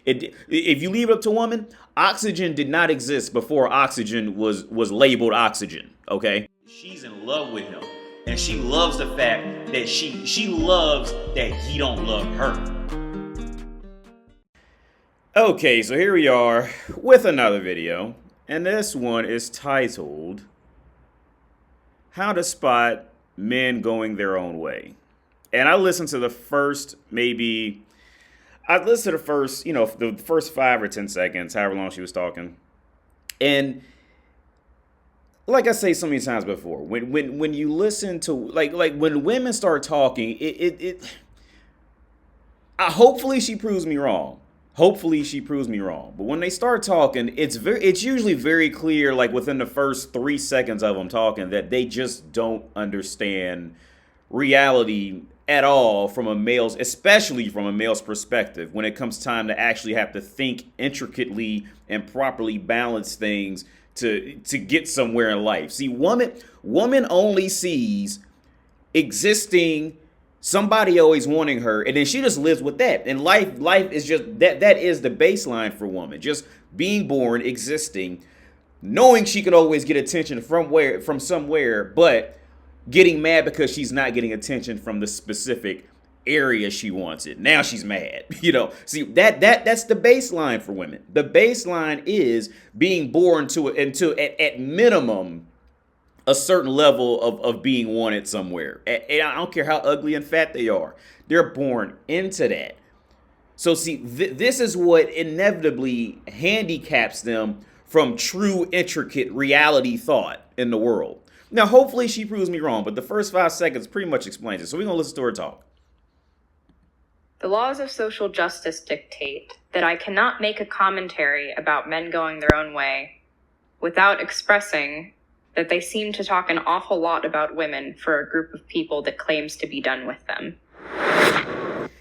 If you leave it up to women, oxygen did not exist before oxygen was labeled oxygen. Okay, she's in love with him, and she loves the fact that she loves that he don't love her. Okay, so here we are with another video, and this one is titled "How to Spot Men Going Their Own Way." And I listened to the first the first 5 or 10 seconds, however long she was talking. And like I say so many times before, when you listen to like when women start talking, hopefully she proves me wrong. Hopefully she proves me wrong. But when they start talking, it's usually very clear, like within the first 3 seconds of them talking, that they just don't understand reality at all from a male's, especially from a male's perspective, when it comes time to actually have to think intricately and properly balance things to get somewhere in life. See, woman only sees existing, somebody always wanting her, and then she just lives with that. And life is just that is the baseline for woman. Just being born, existing, knowing she can always get attention from somewhere, but getting mad because she's not getting attention from the specific area she wants it. Now she's mad. See, that's the baseline for women. The baseline is being born into at minimum a certain level of being wanted somewhere. And I don't care how ugly and fat they are. They're born into that. So see, this is what inevitably handicaps them from true intricate reality thought in the world. Now, hopefully she proves me wrong, but the first 5 seconds pretty much explains it. So we're going to listen to her talk. The laws of social justice dictate that I cannot make a commentary about men going their own way without expressing that they seem to talk an awful lot about women for a group of people that claims to be done with them.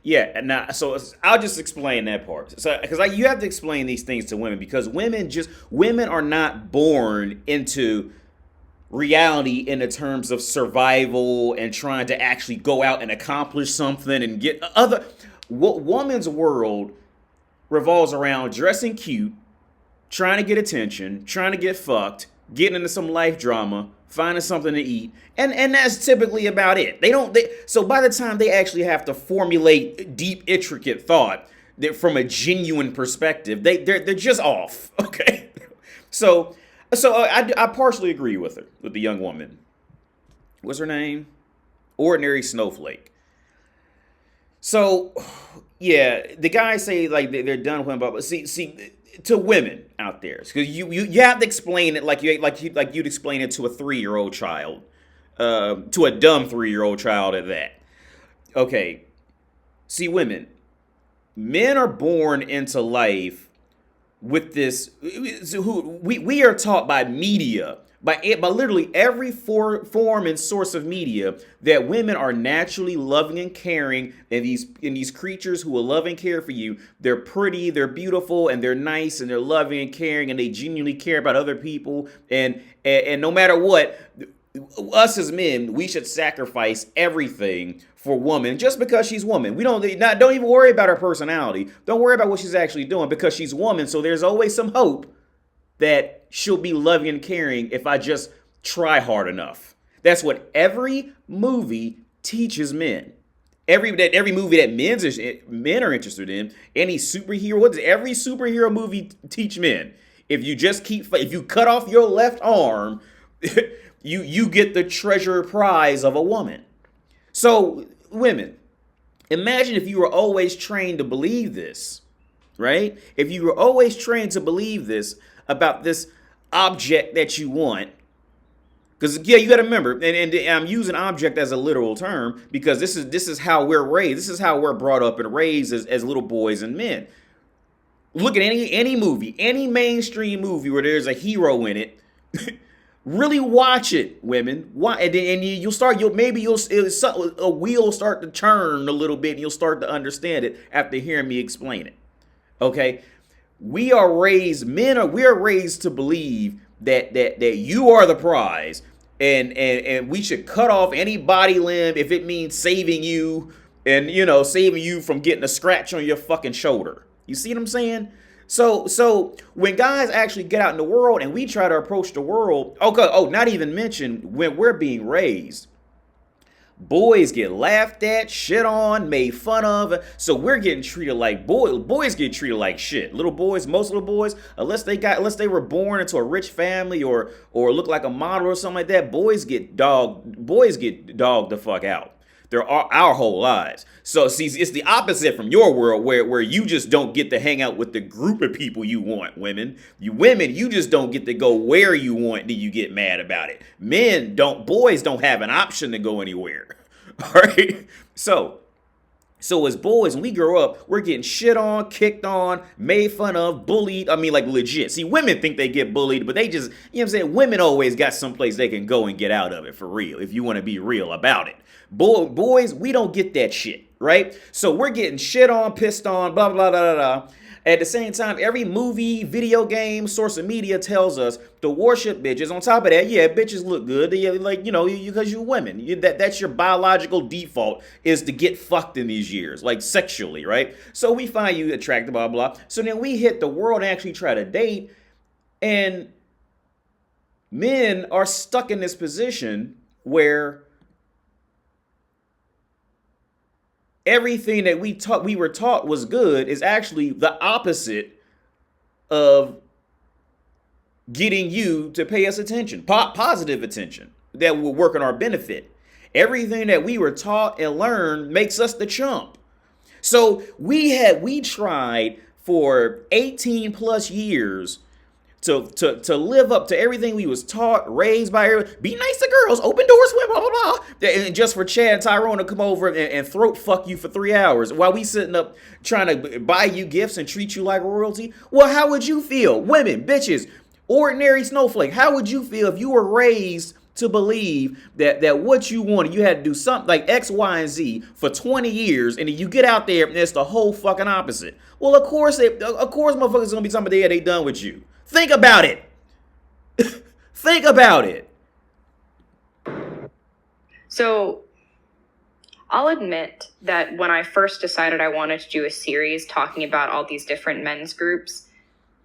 Yeah, now, so I'll just explain that part. So, because you have to explain these things to women, because women are not born into reality in the terms of survival and trying to actually go out and accomplish something and get other. Woman's world revolves around dressing cute, trying to get attention, trying to get fucked, getting into some life drama, finding something to eat, and that's typically about it. So by the time they actually have to formulate deep, intricate thought from a genuine perspective, they're just off. Okay, so I partially agree with her, with the young woman. What's her name? Ordinary Snowflake. So, yeah, the guys say like they're done with him, but see, to women out there, because you have to explain it like you'd explain it to a 3-year-old child, to a dumb 3-year-old child at that. Okay, see, men are born into life with this. We are taught by media, by literally every form and source of media, that women are naturally loving and caring, and these creatures who will love and care for you. They're pretty, they're beautiful, and they're nice, and they're loving and caring, and they genuinely care about other people. And no matter what, us as men, we should sacrifice everything for woman just because she's woman. We don't even worry about her personality. Don't worry about what she's actually doing, because she's woman. So there's always some hope that she'll be loving and caring if I just try hard enough. That's what every movie teaches men. Every movie that men are interested in, any superhero, what does every superhero movie teach men? If you cut off your left arm, you get the treasure prize of a woman. So, women, imagine if you were always trained to believe this, right? If you were always trained to believe this about this object that you want, because yeah, you got to remember, and I'm using object as a literal term because this is how we're raised. This is how we're brought up and raised as little boys and men. Look at any movie, any mainstream movie where there's a hero in it. Really watch it, women. And you'll start. A wheel will start to turn a little bit, and you'll start to understand it after hearing me explain it. Okay, we are raised to believe that you are the prize, and we should cut off any body limb if it means saving you, and saving you from getting a scratch on your fucking shoulder. You see what I'm saying? So when guys actually get out in the world and we try to approach the world, okay, not even mention when we're being raised. Boys get laughed at, shit on, made fun of. So we're getting treated like boys get treated like shit. Little boys, most little boys, unless they were born into a rich family or look like a model or something like that, boys get dogged the fuck out. They're our whole lives. So see, it's the opposite from your world where you just don't get to hang out with the group of people you want. You just don't get to go where you want and you get mad about it. Boys don't have an option to go anywhere. All right. So as boys, when we grow up, we're getting shit on, kicked on, made fun of, bullied. I mean, like legit. See, women think they get bullied, but they just, you know what I'm saying? Women always got someplace they can go and get out of it for real, if you want to be real about it. Boys, we don't get that shit, right? So we're getting shit on, pissed on, blah, blah, blah, blah, blah. At the same time, every movie, video game, source of media tells us to worship bitches. On top of that, yeah, bitches look good. Like, because you're women. That's your biological default is to get fucked in these years, like sexually, right? So we find you attractive, blah, blah. So then we hit the world and actually try to date. And men are stuck in this position where everything that we were taught was good is actually the opposite of getting you to pay us attention, positive attention that will work on our benefit. Everything that we were taught and learned makes us the chump. So we tried for 18 plus years to live up to everything we was taught, raised by her. Be nice to girls, open doors, blah, blah, blah. And just for Chad and Tyrone to come over and throat fuck you for 3 hours while we sitting up trying to buy you gifts and treat you like royalty. Well, how would you feel? Women, bitches, ordinary snowflake. How would you feel if you were raised to believe that what you wanted, you had to do something like X, Y, and Z for 20 years, and then you get out there and it's the whole fucking opposite? Well, of course motherfuckers gonna be somebody they done with you. Think about it. Think about it. So I'll admit that when I first decided I wanted to do a series talking about all these different men's groups,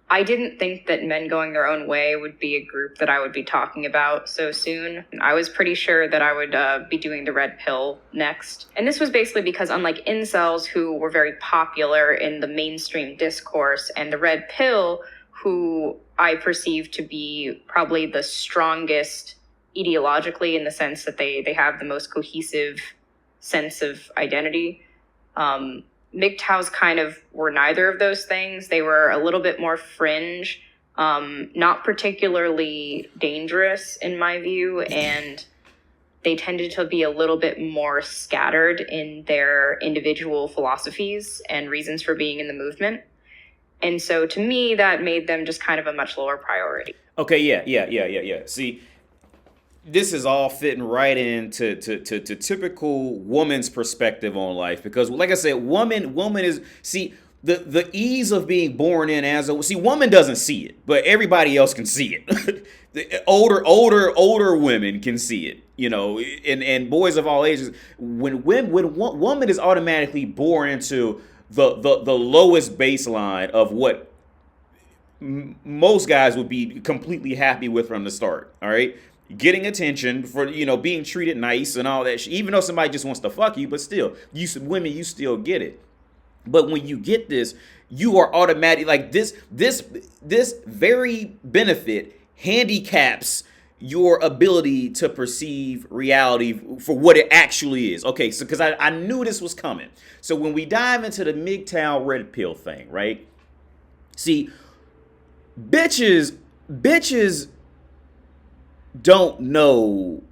I didn't think that men going their own way would be a group that I would be talking about so soon. I was pretty sure that I would be doing the red pill next. And this was basically because unlike incels, who were very popular in the mainstream discourse, and the red pill, who I perceive to be probably the strongest ideologically in the sense that they have the most cohesive sense of identity. MGTOWs kind of were neither of those things. They were a little bit more fringe, not particularly dangerous in my view, and they tended to be a little bit more scattered in their individual philosophies and reasons for being in the movement. And so to me, that made them just kind of a much lower priority. Okay, yeah. See, this is all fitting right into to typical woman's perspective on life, because, like I said, woman is, see, the ease of being born in as a, see, woman doesn't see it, but everybody else can see it. The older women can see it, and boys of all ages. When woman is automatically born into the lowest baseline of what most guys would be completely happy with from the start. All right, getting attention for being treated nice and all that shit. Even though somebody just wants to fuck you, but still, women, you still get it. But when you get this, you are automatic, like this very benefit handicaps your ability to perceive reality for what it actually is. Okay, so because I knew this was coming. So when we dive into the MGTOW red pill thing, right? See, bitches don't know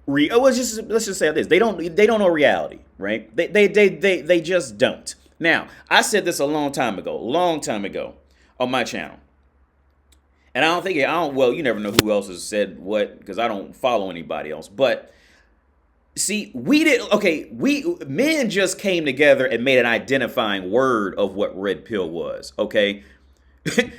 let's just say this. They don't know reality, right? They just don't. Now, I said this a long time ago on my channel. And well, you never know who else has said what, because I don't follow anybody else. But see, men just came together and made an identifying word of what red pill was, okay?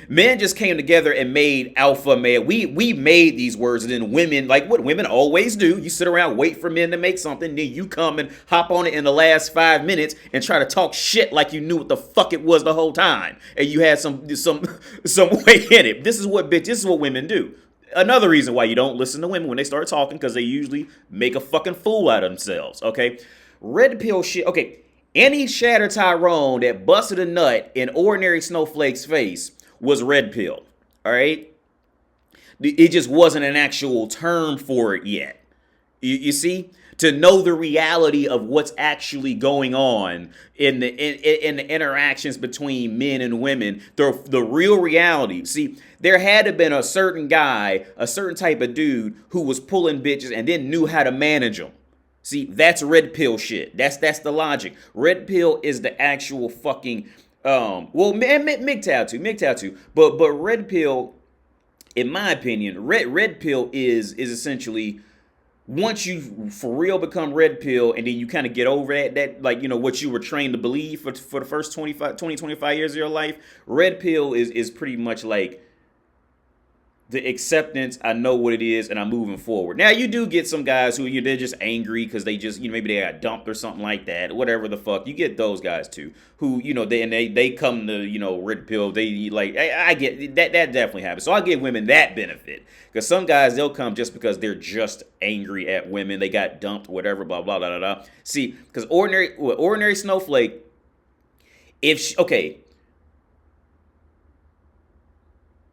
Men just came together and made alpha male. We made these words, and then women, like what women always do, you sit around, wait for men to make something, then you come and hop on it in the last 5 minutes and try to talk shit like you knew what the fuck it was the whole time, and you had some way in it. This is what women do. Another reason why you don't listen to women when they start talking, because they usually make a fucking fool out of themselves. Okay, red pill shit. Okay. Any Shatter Tyrone that busted a nut in ordinary Snowflake's face was red pill. All right? It just wasn't an actual term for it yet. You see? To know the reality of what's actually going on in the interactions between men and women, the real reality. See, there had to have been a certain guy, a certain type of dude who was pulling bitches and then knew how to manage them. See, that's red pill shit. That's the logic. Red pill is the actual fucking MGTOW too. But red pill, in my opinion, red pill is essentially once you for real become red pill, and then you kind of get over that like, you know, what you were trained to believe for the first 25 years of your life. Red pill is pretty much like the acceptance. I know what it is, and I'm moving forward. Now, you do get some guys who they're just angry because they just, maybe they got dumped or something like that, whatever the fuck. You get those guys too, who, they come to, red pill. They like, I get that definitely happens. So I give women that benefit, because some guys, they'll come just because they're just angry at women. They got dumped, whatever, blah blah blah blah blah. See, because ordinary Snowflake, okay.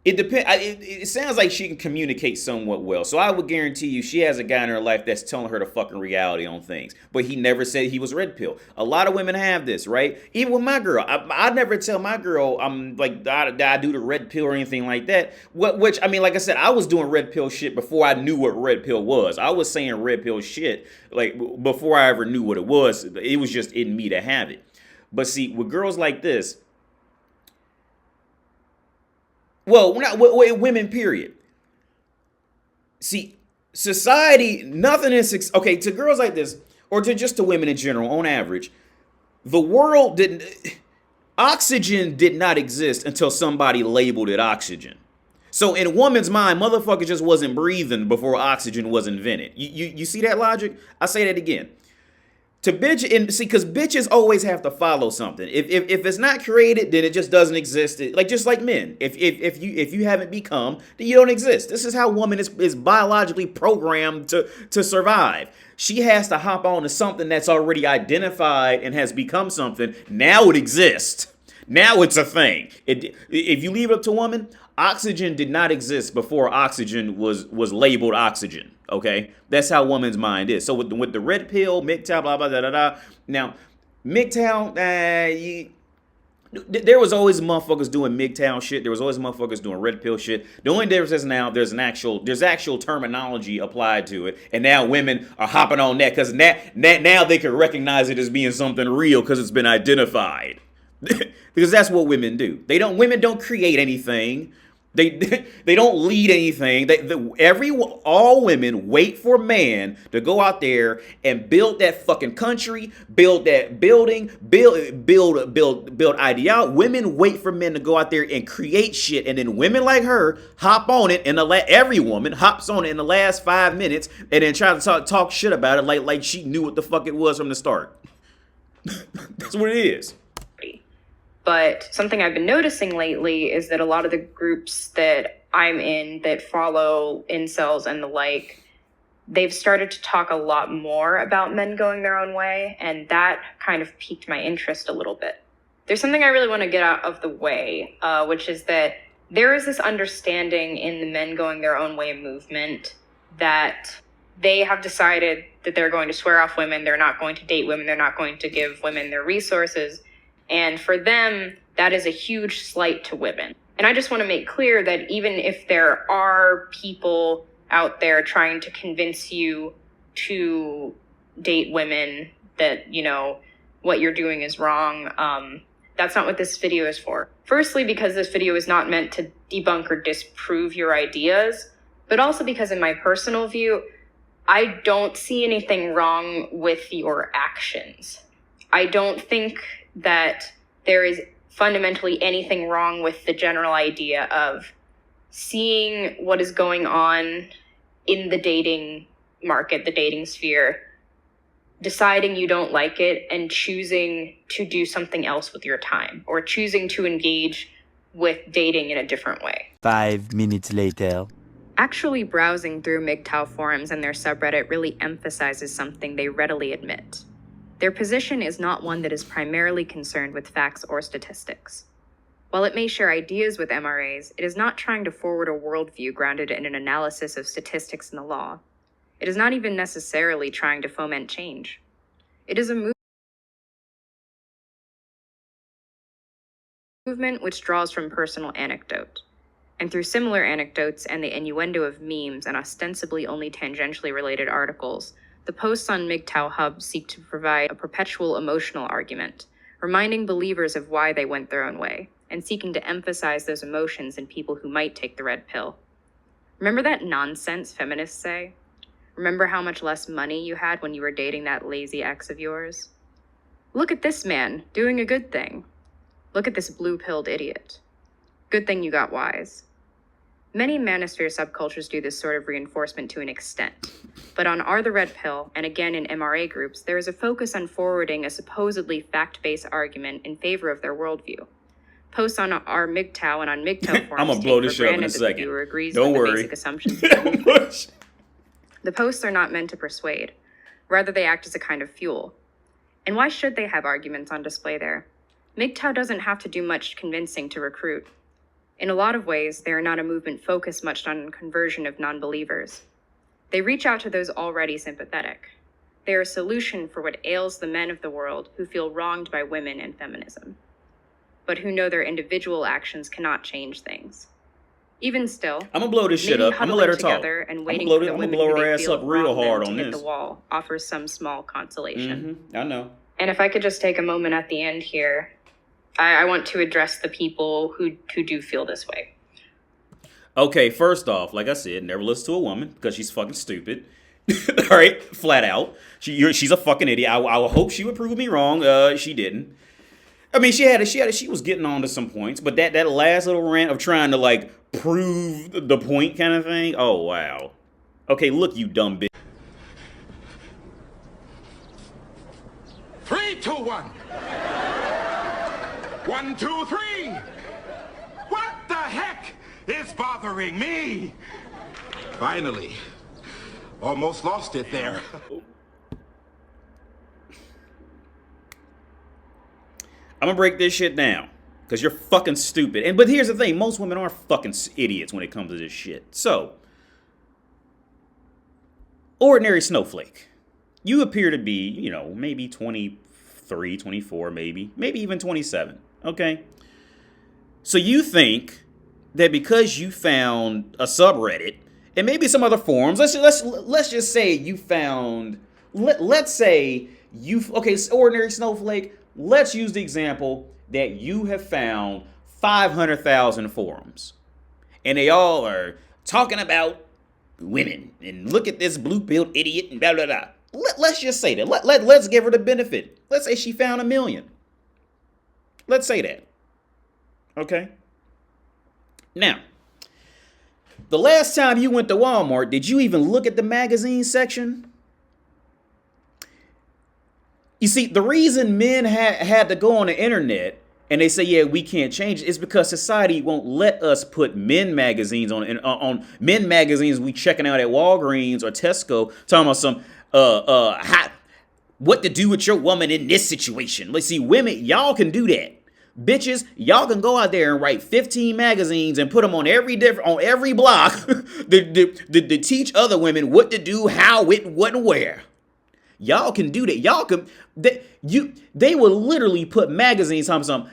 It depends. It sounds like she can communicate somewhat well. So I would guarantee you she has a guy in her life that's telling her the fucking reality on things. But he never said he was red pill. A lot of women have this, right? Even with my girl. I never tell my girl I'm like, I do the red pill or anything like that. Which, I mean, like I said, I was doing red pill shit before I knew what red pill was. I was saying red pill shit like before I ever knew what it was. It was just in me to have it. But see, with girls like this, well, not women, period. See, society, nothing is, okay, to girls like this, or to women in general, on average, the world oxygen did not exist until somebody labeled it oxygen. So in a woman's mind, motherfucker just wasn't breathing before oxygen was invented. You see that logic? I say that again. To bitch, and see, because bitches always have to follow something. If it's not created, then it just doesn't exist. Just like men. If you haven't become, then you don't exist. This is how woman is biologically programmed to survive. She has to hop on to something that's already identified and has become something. Now it exists. Now it's a thing. If you leave it up to woman, oxygen did not exist before oxygen was labeled oxygen. Okay, that's how woman's mind is. So with the red pill, MGTOW, blah blah da da da. Now, MGTOW, there was always motherfuckers doing MGTOW shit. There was always motherfuckers doing red pill shit. The only difference is now there's actual terminology applied to it, and now women are hopping on that because now they can recognize it as being something real because it's been identified. Because that's what women do. Women don't create anything. They don't lead anything. All women wait for a man to go out there and build that fucking country, build that building, build ideology. Women wait for men to go out there and create shit, and then women like her hop on it, and every woman hops on it in the last 5 minutes, and then try to talk shit about it like she knew what the fuck it was from the start. That's what it is. But something I've been noticing lately is that a lot of the groups that I'm in that follow incels and the like, they've started to talk a lot more about men going their own way, and that kind of piqued my interest a little bit. There's something I really want to get out of the way, which is that there is this understanding in the men going their own way movement that they have decided that they're going to swear off women, they're not going to date women, they're not going to give women their resources. And for them, that is a huge slight to women. And I just want to make clear that even if there are people out there trying to convince you to date women, that, what you're doing is wrong, that's not what this video is for. Firstly, because this video is not meant to debunk or disprove your ideas, but also because in my personal view, I don't see anything wrong with your actions. I don't think that there is fundamentally anything wrong with the general idea of seeing what is going on in the dating market, the dating sphere, deciding you don't like it, and choosing to do something else with your time, or choosing to engage with dating in a different way. 5 minutes later. Actually browsing through MGTOW forums and their subreddit really emphasizes something they readily admit. Their position is not one that is primarily concerned with facts or statistics. While it may share ideas with MRAs, it is not trying to forward a worldview grounded in an analysis of statistics and the law. It is not even necessarily trying to foment change. It is a movement which draws from personal anecdote. And through similar anecdotes and the innuendo of memes and ostensibly only tangentially related articles, the posts on MGTOW Hub seek to provide a perpetual emotional argument, reminding believers of why they went their own way, and seeking to emphasize those emotions in people who might take the red pill. Remember that nonsense feminists say? Remember how much less money you had when you were dating that lazy ex of yours? Look at this man doing a good thing. Look at this blue-pilled idiot. Good thing you got wise. Many manosphere subcultures do this sort of reinforcement to an extent, but on Are the Red Pill, and again in MRA groups, there is a focus on forwarding a supposedly fact-based argument in favor of their worldview. Posts on our MGTOW and on MGTOW forums I'm gonna blow this take for shit up in a granted that the second. viewer agrees Don't with worry. the basic assumptions. Don't push. The posts are not meant to persuade. Rather, they act as a kind of fuel. And why should they have arguments on display there? MGTOW doesn't have to do much convincing to recruit. In a lot of ways, they are not a movement focused much on conversion of non-believers. They reach out to those already sympathetic. They are a solution for what ails the men of the world who feel wronged by women and feminism, but who know their individual actions cannot change things. Even still, I'm gonna blow this shit maybe up. I'm gonna let her talk. together and I'm waiting gonna for the blow, women her who they ass feel up real wronged them hard to on hit this. the wall offers some small consolation. I know. And if I could just take a moment at the end here, I want to address the people who do feel this way. Okay, first off, like I said, never listen to a woman because she's fucking stupid. All right, flat out. She's a fucking idiot. I hope she would prove me wrong. She didn't. I mean, she was getting on to some points, but that last little rant of trying to like prove the point kind of thing. Oh wow. Okay, look, you dumb bitch. 3, 2, 1. 1, 2, 3. What the heck is bothering me? Finally. Almost lost it there. I'm gonna break this shit down because you're fucking stupid. But here's the thing: most women are fucking idiots when it comes to this shit. So, ordinary snowflake, you appear to be, maybe 23, 24, maybe even 27. Okay. So you think that because you found a subreddit and maybe some other forums, let's just say you found, let's say ordinary snowflake. Let's use the example that you have found 500,000 forums, and they all are talking about women and look at this blue-pilled idiot and blah blah blah. Let's just say that. Let's give her the benefit. Let's say she found 1 million. Let's say that. Okay. Now, the last time you went to Walmart, did you even look at the magazine section? You see, the reason men had to go on the internet and they say, yeah, we can't change it, is because society won't let us put men magazines on men magazines we checking out at Walgreens or Tesco, talking about some what to do with your woman in this situation. Let's see, women, y'all can do that. Bitches, y'all can go out there and write 15 magazines and put them on every block to teach other women what to do, how, it, what, and where. Y'all can do that. Y'all can. They will literally put magazines on some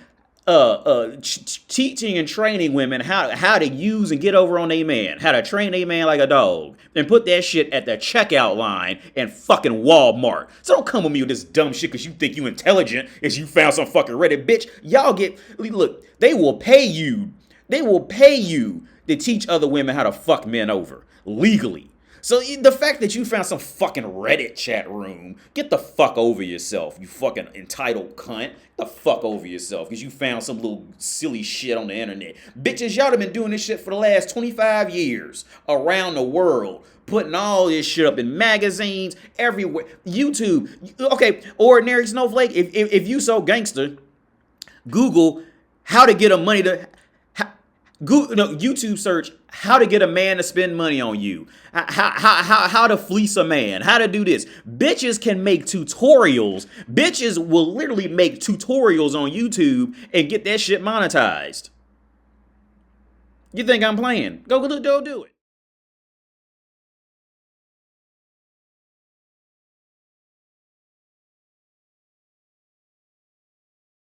teaching and training women how to use and get over on a man, how to train a man like a dog, and put that shit at the checkout line in fucking Walmart. So don't come with me with this dumb shit because you think you intelligent as you found some fucking Reddit, bitch. Look, they will pay you. They will pay you to teach other women how to fuck men over legally. So the fact that you found some fucking Reddit chat room, get the fuck over yourself, you fucking entitled cunt. Get the fuck over yourself, because you found some little silly shit on the internet. Bitches, y'all have been doing this shit for the last 25 years around the world. Putting all this shit up in magazines, everywhere. YouTube. Okay, ordinary snowflake, if you so gangster, Google how to get a money to... Google, no, YouTube search how to get a man to spend money on you. How to fleece a man. How to do this. Bitches can make tutorials. Bitches will literally make tutorials on YouTube and get that shit monetized. You think I'm playing? Go do it.